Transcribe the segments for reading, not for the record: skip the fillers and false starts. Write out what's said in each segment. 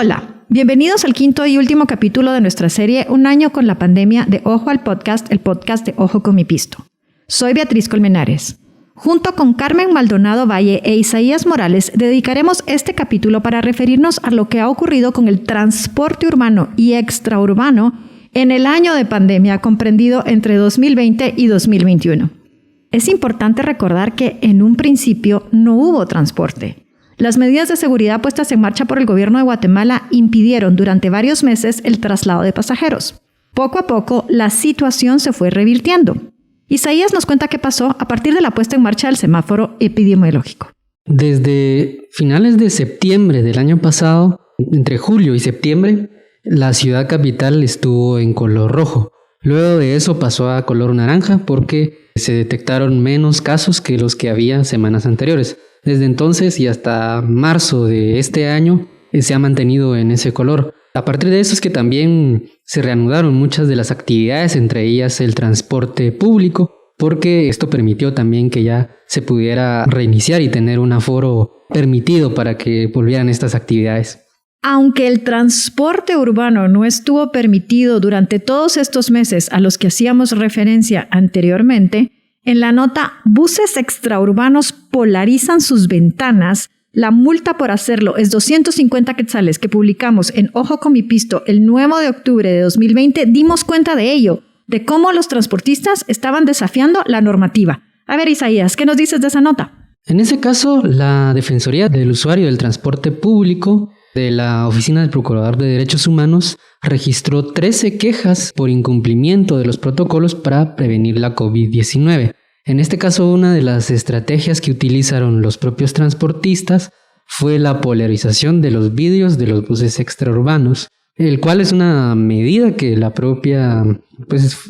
Hola, bienvenidos al quinto y último capítulo de nuestra serie Un año con la pandemia de Ojo al Podcast, el podcast de Ojo con mi Pisto. Soy Beatriz Colmenares. Junto con Carmen Maldonado Valle e Isaías Morales, dedicaremos este capítulo para referirnos a lo que ha ocurrido con el transporte urbano y extraurbano en el año de pandemia comprendido entre 2020 y 2021. Es importante recordar que en un principio no hubo transporte. Las medidas de seguridad puestas en marcha por el gobierno de Guatemala impidieron durante varios meses el traslado de pasajeros. Poco a poco, la situación se fue revirtiendo. Isaías nos cuenta qué pasó a partir de la puesta en marcha del semáforo epidemiológico. Desde finales de septiembre del año pasado, entre julio y septiembre, la ciudad capital estuvo en color rojo. Luego de eso pasó a color naranja porque se detectaron menos casos que los que había semanas anteriores. Desde entonces y hasta marzo de este año se ha mantenido en ese color. A partir de eso es que también se reanudaron muchas de las actividades, entre ellas el transporte público, porque esto permitió también que ya se pudiera reiniciar y tener un aforo permitido para que volvieran estas actividades. Aunque el transporte urbano no estuvo permitido durante todos estos meses a los que hacíamos referencia anteriormente, en la nota Buses extraurbanos polarizan sus ventanas, la multa por hacerlo es 250 quetzales que publicamos en Ojo con mi Pisto el 9 de octubre de 2020, dimos cuenta de ello, de cómo los transportistas estaban desafiando la normativa. A ver, Isaías, ¿qué nos dices de esa nota? En ese caso, la Defensoría del Usuario del Transporte Público de la Oficina del Procurador de Derechos Humanos registró 13 quejas por incumplimiento de los protocolos para prevenir la COVID-19. En este caso, una de las estrategias que utilizaron los propios transportistas fue la polarización de los vidrios de los buses extraurbanos, el cual es una medida que la propia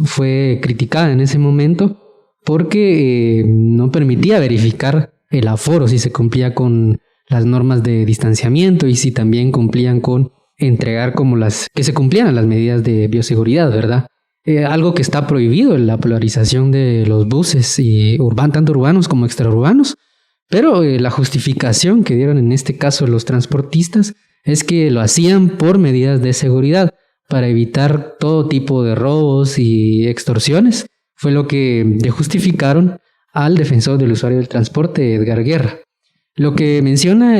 fue criticada en ese momento porque no permitía verificar el aforo, si se cumplía con las normas de distanciamiento y si también cumplían con entregar que se cumplieran las medidas de bioseguridad, ¿verdad? Algo que está prohibido en la polarización de los buses, tanto urbanos como extraurbanos, pero la justificación que dieron en este caso los transportistas es que lo hacían por medidas de seguridad para evitar todo tipo de robos y extorsiones. Fue lo que le justificaron al defensor del usuario del transporte, Edgar Guerra. Lo que menciona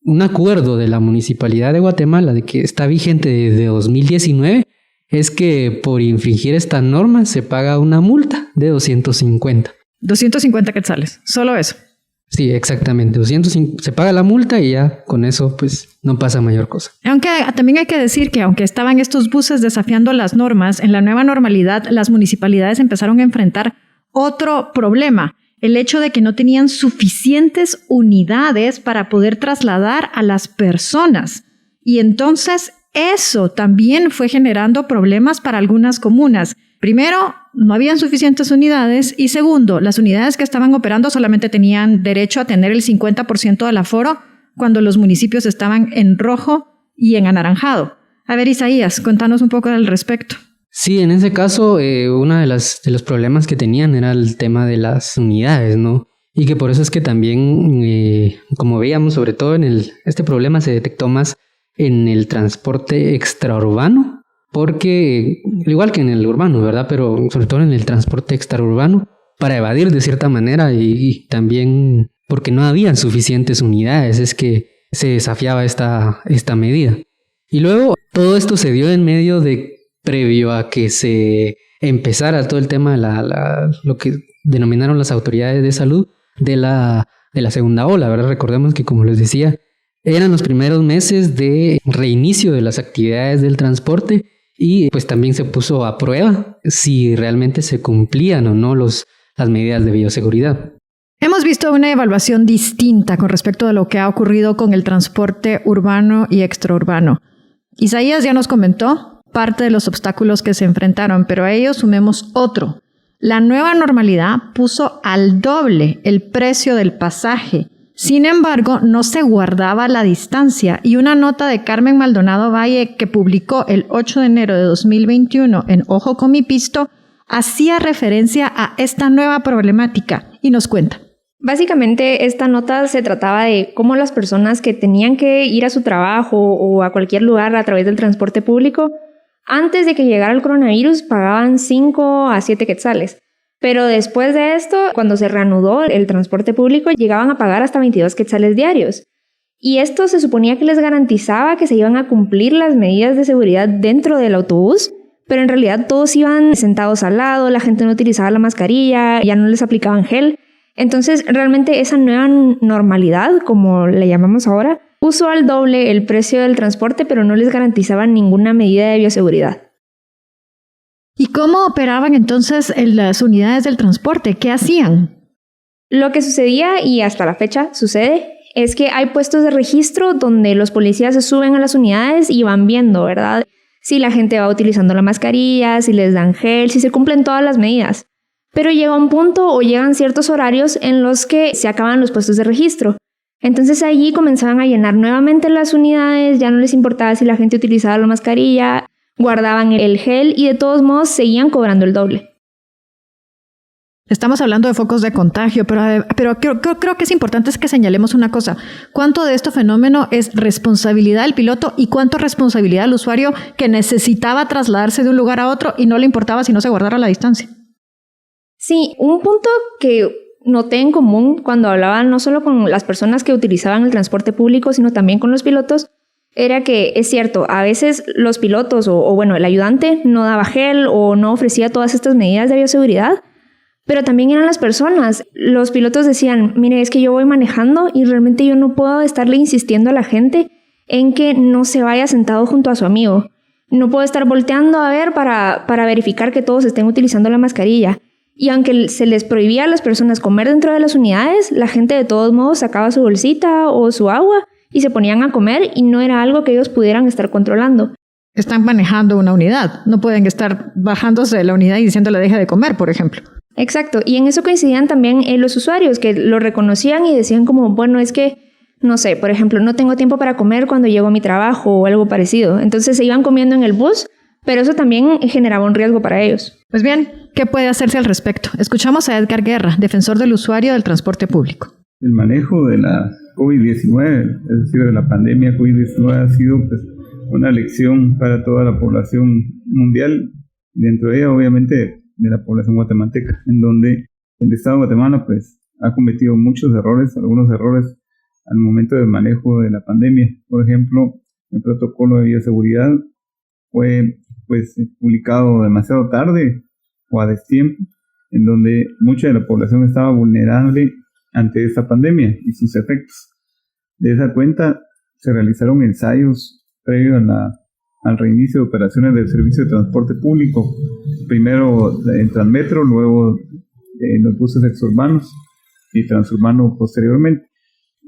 un acuerdo de la Municipalidad de Guatemala de que está vigente desde 2019 es que por infringir esta norma se paga una multa de 250. 250 quetzales, solo eso. Sí, exactamente. Se paga la multa y ya con eso pues no pasa mayor cosa. Aunque también hay que decir que aunque estaban estos buses desafiando las normas, en la nueva normalidad las municipalidades empezaron a enfrentar otro problema. El hecho de que no tenían suficientes unidades para poder trasladar a las personas. Y entonces eso también fue generando problemas para algunas comunas. Primero, no habían suficientes unidades y segundo, las unidades que estaban operando solamente tenían derecho a tener el 50% del aforo cuando los municipios estaban en rojo y en anaranjado. A ver, Isaías, contanos un poco al respecto. Sí, en ese caso, uno de los problemas que tenían era el tema de las unidades, ¿no? Y que por eso es que también, como veíamos, sobre todo este problema se detectó más en el transporte extraurbano, porque, igual que en el urbano, ¿verdad? Pero sobre todo en el transporte extraurbano, para evadir de cierta manera y también porque no habían suficientes unidades, es que se desafiaba esta medida. Y luego, todo esto se dio en medio previo a que se empezara todo el tema de lo que denominaron las autoridades de salud de la segunda ola, ¿verdad? Recordemos que, como les decía, eran los primeros meses de reinicio de las actividades del transporte y pues también se puso a prueba si realmente se cumplían o no las medidas de bioseguridad. Hemos visto una evaluación distinta con respecto a lo que ha ocurrido con el transporte urbano y extraurbano. Isaías ya nos comentó parte de los obstáculos que se enfrentaron, pero a ellos sumemos otro. La nueva normalidad puso al doble el precio del pasaje. Sin embargo, no se guardaba la distancia y una nota de Carmen Maldonado Valle que publicó el 8 de enero de 2021 en Ojo con mi Pisto hacía referencia a esta nueva problemática y nos cuenta. Básicamente, esta nota se trataba de cómo las personas que tenían que ir a su trabajo o a cualquier lugar a través del transporte público, antes de que llegara el coronavirus, pagaban 5 a 7 quetzales. Pero después de esto, cuando se reanudó el transporte público, llegaban a pagar hasta 22 quetzales diarios. Y esto se suponía que les garantizaba que se iban a cumplir las medidas de seguridad dentro del autobús, pero en realidad todos iban sentados al lado, la gente no utilizaba la mascarilla, ya no les aplicaban gel. Entonces, realmente esa nueva normalidad, como le llamamos ahora, puso al doble el precio del transporte, pero no les garantizaba ninguna medida de bioseguridad. ¿Y cómo operaban entonces en las unidades del transporte? ¿Qué hacían? Lo que sucedía, y hasta la fecha sucede, es que hay puestos de registro donde los policías se suben a las unidades y van viendo, ¿verdad? Si la gente va utilizando la mascarilla, si les dan gel, si se cumplen todas las medidas. Pero llega un punto o llegan ciertos horarios en los que se acaban los puestos de registro. Entonces allí comenzaban a llenar nuevamente las unidades, ya no les importaba si la gente utilizaba la mascarilla, guardaban el gel y de todos modos seguían cobrando el doble. Estamos hablando de focos de contagio, pero creo que es importante que señalemos una cosa. ¿Cuánto de este fenómeno es responsabilidad del piloto y cuánto responsabilidad del usuario que necesitaba trasladarse de un lugar a otro y no le importaba si no se guardara la distancia? Sí, un punto que noté en común cuando hablaba no solo con las personas que utilizaban el transporte público, sino también con los pilotos, era que es cierto, a veces los pilotos o el ayudante no daba gel o no ofrecía todas estas medidas de bioseguridad, pero también eran las personas. Los pilotos decían, mire, es que yo voy manejando y realmente yo no puedo estarle insistiendo a la gente en que no se vaya sentado junto a su amigo. No puedo estar volteando a ver para verificar que todos estén utilizando la mascarilla. Y aunque se les prohibía a las personas comer dentro de las unidades, la gente de todos modos sacaba su bolsita o su agua y se ponían a comer y no era algo que ellos pudieran estar controlando. Están manejando una unidad, no pueden estar bajándose de la unidad y diciéndole deja de comer, por ejemplo. Exacto, y en eso coincidían también los usuarios que lo reconocían y decían como, bueno, es que, no sé, por ejemplo, no tengo tiempo para comer cuando llego a mi trabajo o algo parecido. Entonces se iban comiendo en el bus, pero eso también generaba un riesgo para ellos. Pues bien, ¿qué puede hacerse al respecto? Escuchamos a Edgar Guerra, defensor del usuario del transporte público. El manejo de la COVID-19, es decir, de la pandemia COVID-19 ha sido una lección para toda la población mundial, dentro de ella obviamente de la población guatemalteca, en donde el Estado de Guatemala ha cometido muchos errores, algunos errores al momento del manejo de la pandemia. Por ejemplo, el protocolo de bioseguridad fue publicado demasiado tarde o a destiempo, en donde mucha de la población estaba vulnerable ante esta pandemia y sus efectos. De esa cuenta se realizaron ensayos previos al reinicio de operaciones del servicio de transporte público, primero en Transmetro, luego en los buses exurbanos y transurbano posteriormente.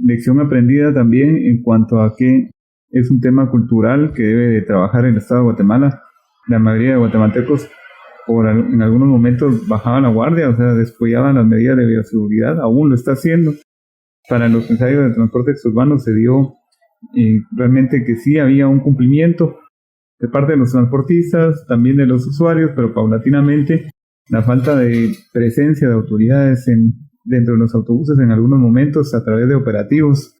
Lección aprendida también en cuanto a que es un tema cultural que debe de trabajar el Estado de Guatemala. La mayoría de guatemaltecos en algunos momentos bajaban la guardia, o sea, descuidaban las medidas de bioseguridad, aún lo está haciendo. Para los ensayos de transporte exurbano se dio realmente que sí había un cumplimiento de parte de los transportistas, también de los usuarios, pero paulatinamente la falta de presencia de autoridades dentro de los autobuses en algunos momentos a través de operativos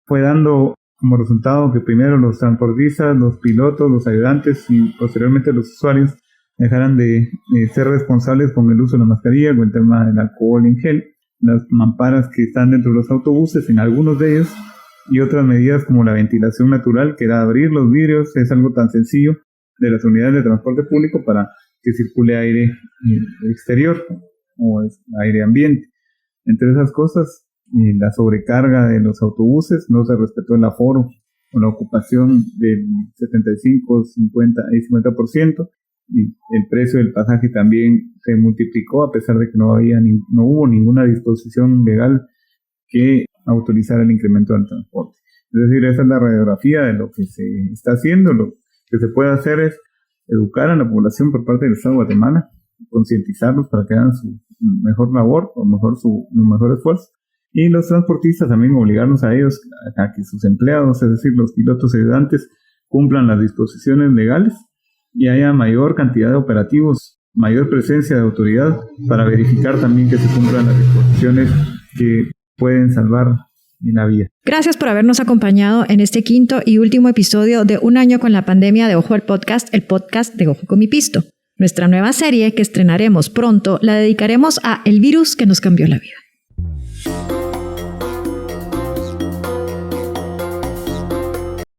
fue dando como resultado que primero los transportistas, los pilotos, los ayudantes y posteriormente los usuarios dejaran de ser responsables con el uso de la mascarilla, con el tema del alcohol en gel, las mamparas que están dentro de los autobuses, en algunos de ellos, y otras medidas como la ventilación natural, que era abrir los vidrios, es algo tan sencillo de las unidades de transporte público para que circule aire exterior o aire ambiente. Entre esas cosas, la sobrecarga de los autobuses, no se respetó el aforo o la ocupación del 75, 50 y 50%, y el precio del pasaje también se multiplicó a pesar de que no hubo ninguna disposición legal que autorizara el incremento del transporte. Es decir, esa es la radiografía de lo que se está haciendo. Lo que se puede hacer es educar a la población por parte del Estado de Guatemala, concientizarlos para que hagan su mejor labor o su mejor esfuerzo, y los transportistas también obligarnos a ellos a que sus empleados, es decir, los pilotos y ayudantes, cumplan las disposiciones legales y haya mayor cantidad de operativos, mayor presencia de autoridad para verificar también que se cumplan las disposiciones que pueden salvar la vida. Gracias por habernos acompañado en este quinto y último episodio de Un año con la pandemia de Ojo al Podcast, el podcast de Ojo con mi Pisto. Nuestra nueva serie que estrenaremos pronto la dedicaremos a el virus que nos cambió la vida.